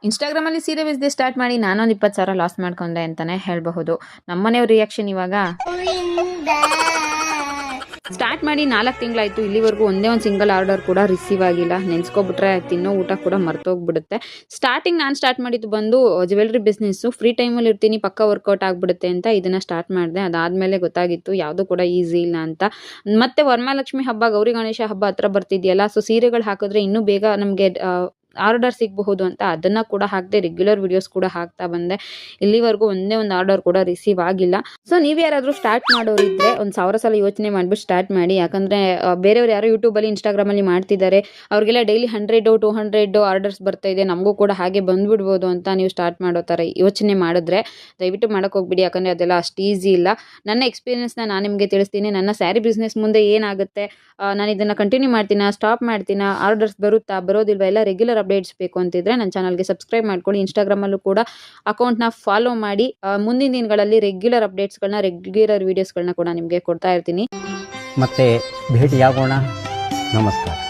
ಇನ್ಸ್ಟಾಗ್ರಾಮಲ್ಲಿ ಸೀರೆ business start ಮಾಡಿ ನಾನೊಂದು 20,000 ಲಾಸ್ ಮಾಡ್ಕೊಂಡೆ ಅಂತಾನೆ ಹೇಳಬಹುದು. ನಮ್ಮನೆಯವ್ರ ರಿಯಾಕ್ಷನ್ ಇವಾಗ ಸ್ಟಾರ್ಟ್ ಮಾಡಿ 4 ತಿಂಗಳಾಯಿತು, ಇಲ್ಲಿವರೆಗೂ ಒಂದೇ ಒಂದು ಸಿಂಗಲ್ ಆರ್ಡರ್ ಕೂಡ ರಿಸೀವ್ ಆಗಿಲ್ಲ. ನೆನೆಸ್ಕೊಬಿಟ್ರೆ ತಿನ್ನೋ ಊಟ ಕೂಡ ಮರ್ತೋಗ್ಬಿಡುತ್ತೆ. ಸ್ಟಾರ್ಟಿಂಗ್ ನಾನು ಸ್ಟಾರ್ಟ್ ಮಾಡಿದ್ದು ಬಂದು ಜ್ಯುವೆಲ್ರಿ ಬಿಸ್ನೆಸ್ಸು. ಫ್ರೀ ಟೈಮಲ್ಲಿ ಇರ್ತೀನಿ, ಪಕ್ಕ ವರ್ಕೌಟ್ ಆಗಿಬಿಡುತ್ತೆ ಅಂತ ಇದನ್ನು ಸ್ಟಾರ್ಟ್ ಮಾಡಿದೆ. ಅದಾದಮೇಲೆ ಗೊತ್ತಾಗಿತ್ತು ಯಾವುದು ಕೂಡ ಈಸಿ ಇಲ್ಲ ಅಂತ. ಮತ್ತೆ ವರಮಹಾಲಕ್ಷ್ಮಿ ಹಬ್ಬ, ಗೌರಿ ಗಣೇಶ ಹಬ್ಬ ಹತ್ರ ಬರ್ತಿದೆಯಲ್ಲ, ಸೊ ಸೀರೆಗಳು ಹಾಕಿದ್ರೆ ಇನ್ನೂ ಬೇಗ ನಮಗೆ ಆರ್ಡರ್ ಸಿಗಬಹುದು ಅಂತ ಅದನ್ನು ಕೂಡ ಹಾಕಿದೆ. ರೆಗ್ಯುಲರ್ ವಿಡಿಯೋಸ್ ಕೂಡ ಹಾಕ್ತಾ ಬಂದೆ. ಇಲ್ಲಿವರೆಗೂ ಒಂದೇ ಒಂದು ಆರ್ಡರ್ ಕೂಡ ರಿಸೀವ್ ಆಗಿಲ್ಲ. ಸೊ ನೀವು ಯಾರಾದರೂ ಸ್ಟಾರ್ಟ್ ಮಾಡೋರಿದ್ದರೆ ಒಂದು 1000 ಸಲ ಯೋಚನೆ ಮಾಡಿಬಿಟ್ಟು ಸ್ಟಾರ್ಟ್ ಮಾಡಿ. ಯಾಕಂದರೆ ಬೇರೆಯವ್ರು ಯಾರೋ ಯೂಟ್ಯೂಬಲ್ಲಿ ಇನ್ಸ್ಟಾಗ್ರಾಮಲ್ಲಿ ಮಾಡ್ತಿದ್ದಾರೆ, ಅವ್ರಿಗೆಲ್ಲ ಡೈಲಿ 100-200 ಆರ್ಡರ್ಸ್ ಬರ್ತಾ ಇದೆ, ನಮಗೂ ಕೂಡ ಹಾಗೆ ಬಂದುಬಿಡ್ಬೋದು ಅಂತ ನೀವು ಸ್ಟಾರ್ಟ್ ಮಾಡೋ ಥರ ಯೋಚನೆ ಮಾಡಿದ್ರೆ ದಯವಿಟ್ಟು ಮಾಡೋಕ್ಕೆ ಹೋಗ್ಬಿಡಿ. ಯಾಕಂದರೆ ಅದೆಲ್ಲ ಅಷ್ಟು ಈಸಿ ಇಲ್ಲ. ನನ್ನ ಎಕ್ಸ್ಪೀರಿಯನ್ಸ್ನ ನಾನು ನಿಮಗೆ ತಿಳಿಸ್ತೀನಿ. ನನ್ನ ಸ್ಯಾರಿ ಬಿಸ್ನೆಸ್ ಮುಂದೆ ಏನಾಗುತ್ತೆ, ನಾನು ಇದನ್ನು ಕಂಟಿನ್ಯೂ ಮಾಡ್ತೀನಾ, ಸ್ಟಾಪ್ ಮಾಡ್ತೀನಾ, ಆರ್ಡರ್ಸ್ ಬರುತ್ತಾ ಬರೋದಿಲ್ವಾ, ಎಲ್ಲ ರೆಗ್ಯುಲರ್ ಅಪ್ಡೇಟ್ಸ್ ಬೇಕು ಅಂತಿದ್ರೆ ನನ್ನ ಚಾನಲ್ಗೆ ಸಬ್ಸ್ಕ್ರೈಬ್ ಮಾಡ್ಕೊಳ್ಳಿ. ಇನ್ಸ್ಟಾಗ್ರಾಮಲ್ಲೂ ಕೂಡ ಅಕೌಂಟ್ನ ಫಾಲೋ ಮಾಡಿ. ಮುಂದಿನ ದಿನಗಳಲ್ಲಿ ರೆಗ್ಯುಲರ್ ಅಪ್ಡೇಟ್ಸ್ಗಳನ್ನ, ರೆಗ್ಯುಲರ್ ವೀಡಿಯೋಸ್ಗಳನ್ನ ಕೂಡ ನಿಮಗೆ ಕೊಡ್ತಾ ಇರ್ತೀನಿ. ಮತ್ತೆ ಭೇಟಿಯಾಗೋಣ. ನಮಸ್ಕಾರ.